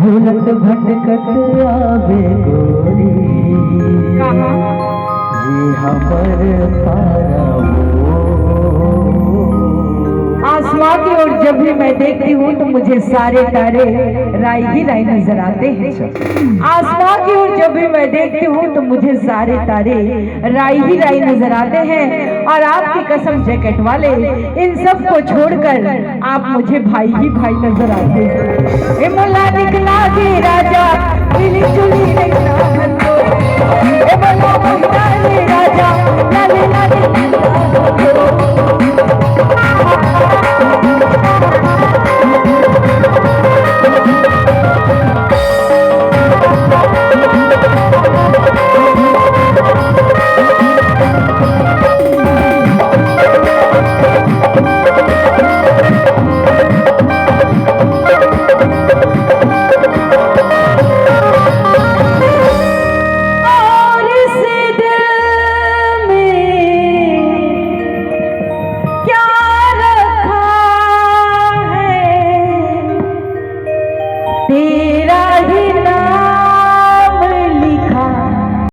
भूलत भटकत आवे गोरी ये हमर पारा आसमां की ओर जब भी मैं देखती हूँ तो मुझे सारे तारे राई ही राई नजर आते हैं। आसमां की ओर जब भी मैं देखती हूँ तो मुझे सारे तारे राई ही राई नजर आते हैं। और आपकी कसम जैकेट वाले, इन सब को छोड़कर आप मुझे भाई ही भाई नजर आते हैं। मुला निकला के राजा मिली जुली राजा